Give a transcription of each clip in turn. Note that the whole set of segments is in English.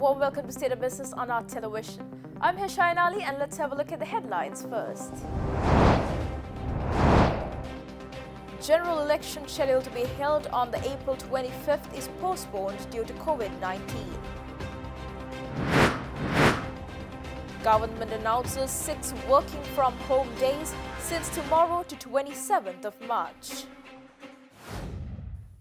warm welcome to State of Business on our television. I'm Hishain Ali and let's have a look at the headlines first. General election scheduled to be held on the April 25th is postponed due to COVID-19. Government announces 6 working from home days since tomorrow to 27th of March.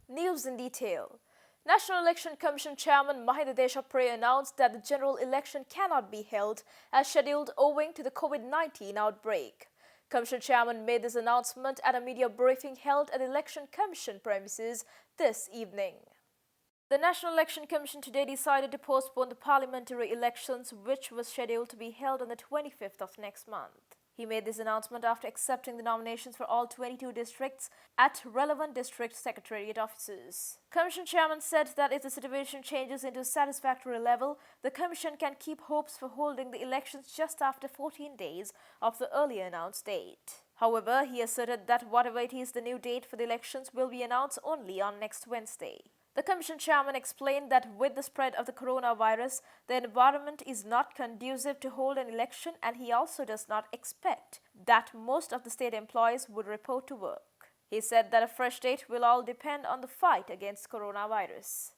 News in detail. National Election Commission Chairman Mahinda Deshapre announced that the general election cannot be held as scheduled owing to the COVID-19 outbreak. Commission Chairman made this announcement at a media briefing held at the Election Commission premises this evening. The National Election Commission today decided to postpone the parliamentary elections, which was scheduled to be held on the 25th of next month. He made this announcement after accepting the nominations for all 22 districts at relevant district secretariat offices. Commission chairman said that if the situation changes into a satisfactory level, the commission can keep hopes for holding the elections just after 14 days of the earlier announced date. However, he asserted that whatever it is, the new date for the elections will be announced only on next Wednesday. The Commission chairman explained that with the spread of the coronavirus, the environment is not conducive to hold an election, and he also does not expect that most of the state employees would report to work. He said that a fresh date will all depend on the fight against coronavirus.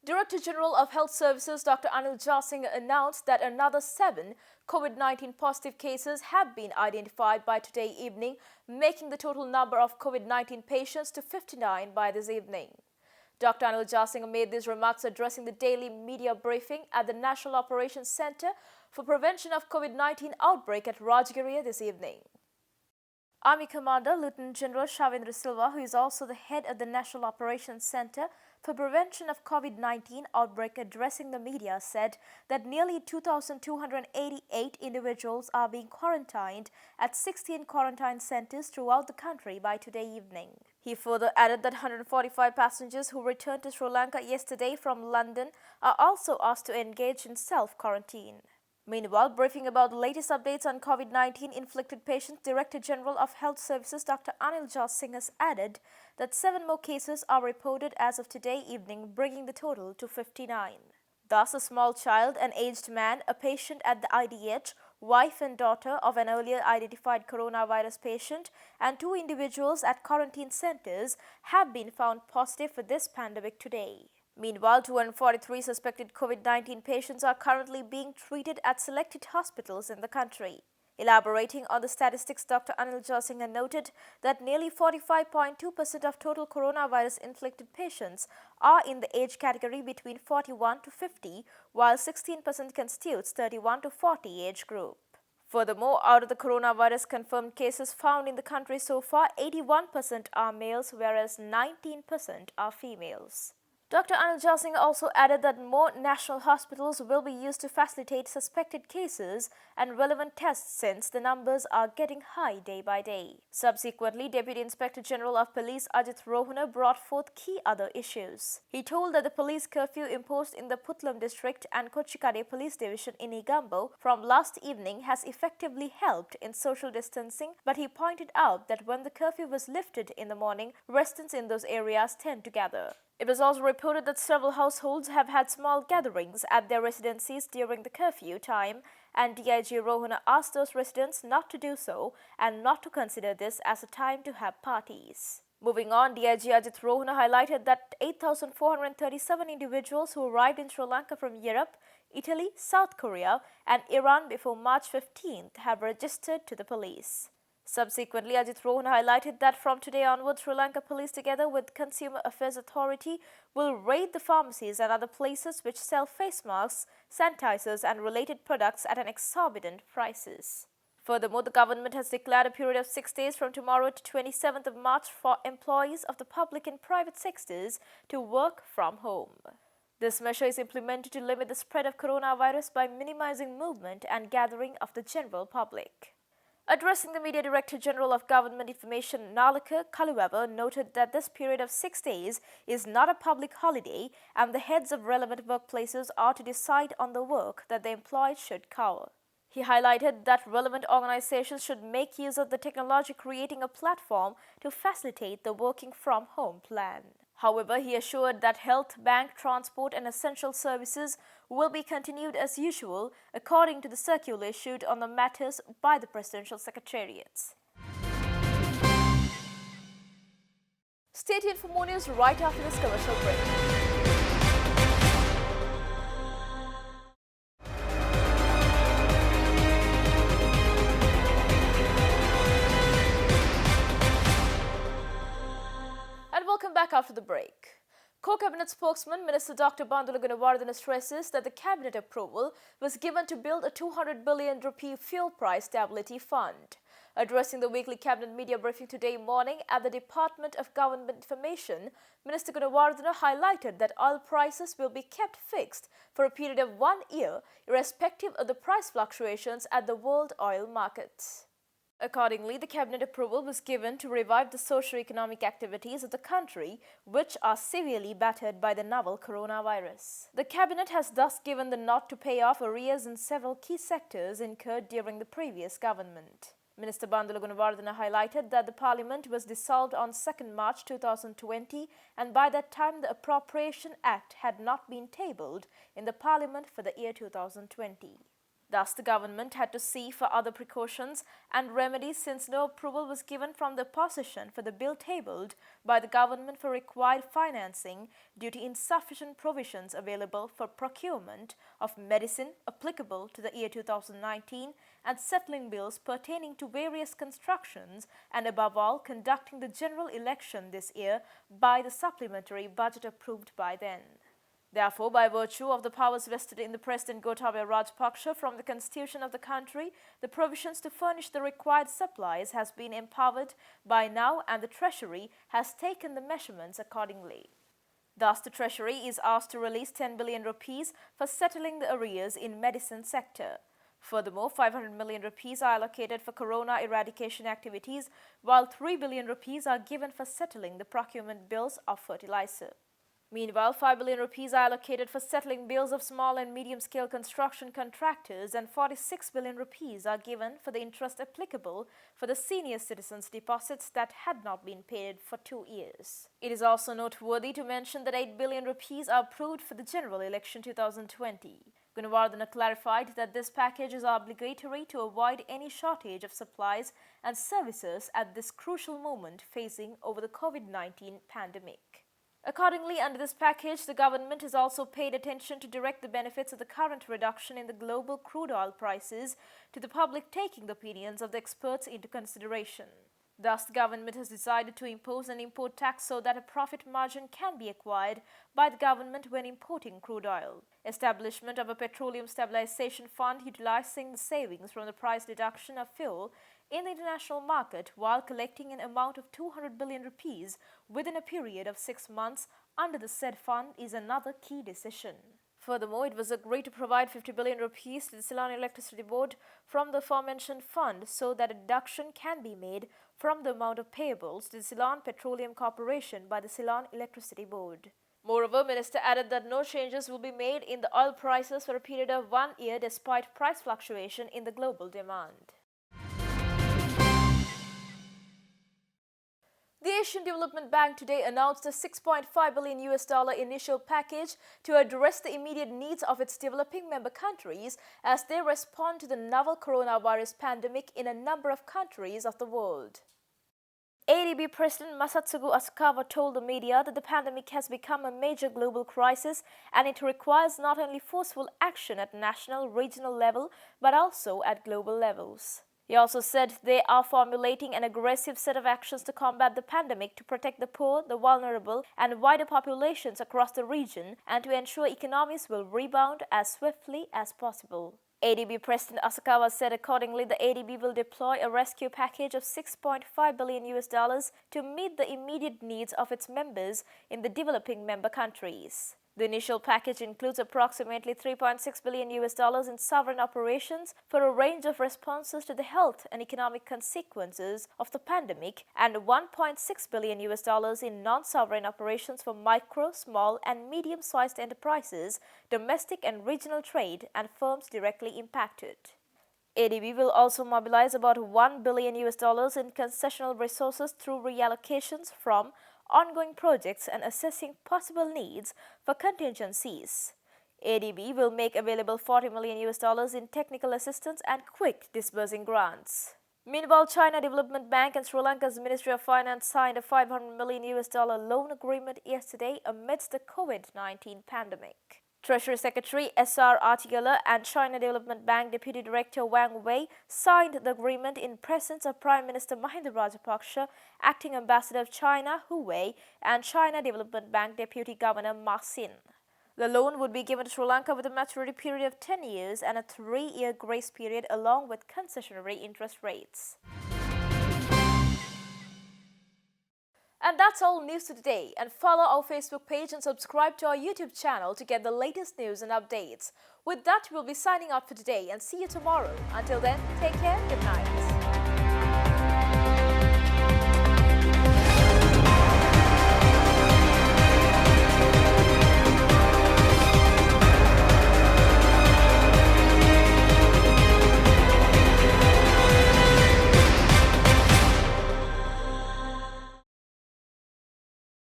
Director General of Health Services Dr. Anil Jasinghe announced that another 7 COVID-19 positive cases have been identified by today evening, making the total number of COVID-19 patients to 59 by this evening. Dr. Anil Jasinghe made these remarks addressing the daily media briefing at the National Operations Center for Prevention of COVID-19 outbreak at Rajgiriya this evening. Army Commander Lieutenant General Shavindra Silva, who is also the head of the National Operations Center for Prevention of COVID-19 outbreak, addressing the media, said that nearly 2,288 individuals are being quarantined at 16 quarantine centers throughout the country by today evening. He further added that 145 passengers who returned to Sri Lanka yesterday from London are also asked to engage in self-quarantine. Meanwhile, briefing about the latest updates on COVID-19 inflicted patients, Director General of Health Services Dr. Anil Jasinghe added that 7 more cases are reported as of today evening, bringing the total to 59. Thus, a small child, an aged man, a patient at the IDH, wife and daughter of an earlier identified coronavirus patient, and 2 individuals at quarantine centers have been found positive for this pandemic today. Meanwhile, 243 suspected COVID-19 patients are currently being treated at selected hospitals in the country. Elaborating on the statistics, Dr. Anil Jasinghe noted that nearly 45.2% of total coronavirus-inflicted patients are in the age category between 41 to 50, while 16% constitutes 31 to 40 age group. Furthermore, out of the coronavirus confirmed cases found in the country so far, 81% are males, whereas 19% are females. Dr. Anil Jasinghe also added that more national hospitals will be used to facilitate suspected cases and relevant tests since the numbers are getting high day by day. Subsequently, Deputy Inspector General of Police Ajit Rohana brought forth key other issues. He told that the police curfew imposed in the Putlam district and Kochikade Police Division in Negombo from last evening has effectively helped in social distancing, but he pointed out that when the curfew was lifted in the morning, residents in those areas tend to gather. It was also reported that several households have had small gatherings at their residencies during the curfew time, and DIG Rohana asked those residents not to do so and not to consider this as a time to have parties. Moving on, DIG Ajit Rohana highlighted that 8,437 individuals who arrived in Sri Lanka from Europe, Italy, South Korea, and Iran before March 15th have registered to the police. Subsequently, Ajit Rohana highlighted that from today onwards, Sri Lanka Police together with Consumer Affairs Authority will raid the pharmacies and other places which sell face masks, sanitizers and related products at an exorbitant prices. Furthermore, the government has declared a period of 6 days from tomorrow to 27th of March for employees of the public and private sectors to work from home. This measure is implemented to limit the spread of coronavirus by minimizing movement and gathering of the general public. Addressing the Media Director General of Government Information, Lanka Kaluweber noted that this period of 6 days is not a public holiday and the heads of relevant workplaces are to decide on the work that the employees should cover. He highlighted that relevant organizations should make use of the technology, creating a platform to facilitate the working from home plan. However, he assured that health, bank, transport and essential services will be continued as usual according to the circular issued on the matters by the Presidential Secretariats. Stay tuned for more news right after this commercial break. And welcome back after the break. Co-Cabinet spokesman Minister Dr. Bandula Gunawardena stresses that the Cabinet approval was given to build a 200 billion rupee fuel price stability fund. Addressing the weekly Cabinet media briefing today morning at the Department of Government Information, Minister Gunawardena highlighted that oil prices will be kept fixed for a period of 1 year, irrespective of the price fluctuations at the world oil markets. Accordingly, the Cabinet approval was given to revive the socio-economic activities of the country, which are severely battered by the novel coronavirus. The Cabinet has thus given the nod to pay off arrears in several key sectors incurred during the previous government. Minister Bandula Gunawardena highlighted that the Parliament was dissolved on 2nd March 2020 and by that time the Appropriation Act had not been tabled in the Parliament for the year 2020. Thus, the government had to see for other precautions and remedies since no approval was given from the opposition for the bill tabled by the government for required financing due to insufficient provisions available for procurement of medicine applicable to the year 2019 and settling bills pertaining to various constructions and above all conducting the general election this year by the supplementary budget approved by then. Therefore, by virtue of the powers vested in the President Gotabaya Rajapaksa from the Constitution of the country, the provisions to furnish the required supplies has been empowered by now and the Treasury has taken the measurements accordingly. Thus, the Treasury is asked to release 10 billion rupees for settling the arrears in medicine sector. Furthermore, 500 million rupees are allocated for corona eradication activities, while 3 billion rupees are given for settling the procurement bills of fertilizer. Meanwhile, 5 billion rupees are allocated for settling bills of small and medium-scale construction contractors and 46 billion rupees are given for the interest applicable for the senior citizens' deposits that had not been paid for 2 years. It is also noteworthy to mention that 8 billion rupees are approved for the general election 2020. Gunawardena clarified that this package is obligatory to avoid any shortage of supplies and services at this crucial moment facing over the COVID-19 pandemic. Accordingly, under this package, the government has also paid attention to direct the benefits of the current reduction in the global crude oil prices to the public, taking the opinions of the experts into consideration. Thus, the government has decided to impose an import tax so that a profit margin can be acquired by the government when importing crude oil. Establishment of a petroleum stabilization fund utilizing the savings from the price reduction of fuel in the international market while collecting an amount of 200 billion rupees within a period of 6 months under the said fund is another key decision. Furthermore, it was agreed to provide 50 billion rupees to the Ceylon Electricity Board from the aforementioned fund so that a deduction can be made from the amount of payables to the Ceylon Petroleum Corporation by the Ceylon Electricity Board. Moreover, Minister added that no changes will be made in the oil prices for a period of 1 year despite price fluctuation in the global demand. The Asian Development Bank today announced a $6.5 billion initial package to address the immediate needs of its developing member countries as they respond to the novel coronavirus pandemic in a number of countries of the world. ADB President Masatsugu Asukawa told the media that the pandemic has become a major global crisis and it requires not only forceful action at national, regional level but also at global levels. He also said they are formulating an aggressive set of actions to combat the pandemic to protect the poor, the vulnerable, and wider populations across the region and to ensure economies will rebound as swiftly as possible. ADB President Asukawa said accordingly the ADB will deploy a rescue package of $6.5 billion to meet the immediate needs of its members in the developing member countries. The initial package includes approximately $3.6 billion in sovereign operations for a range of responses to the health and economic consequences of the pandemic and $1.6 billion in non-sovereign operations for micro, small and medium-sized enterprises, domestic and regional trade and firms directly impacted. ADB will also mobilize about $1 billion in concessional resources through reallocations from ongoing projects and assessing possible needs for contingencies. ADB will make available $40 million in technical assistance and quick disbursing grants. Meanwhile, China Development Bank and Sri Lanka's Ministry of Finance signed a $500 million loan agreement yesterday amidst the COVID-19 pandemic. Treasury Secretary S.R. Artigala and China Development Bank Deputy Director Wang Wei signed the agreement in presence of Prime Minister Mahinda Rajapaksa, Acting Ambassador of China Hu Wei, and China Development Bank Deputy Governor Ma Xin. The loan would be given to Sri Lanka with a maturity period of 10 years and a 3-year grace period along with concessionary interest rates. And that's all news for today. And follow our Facebook page and subscribe to our YouTube channel to get the latest news and updates. With that, we'll be signing out for today and see you tomorrow. Until then, take care, good night.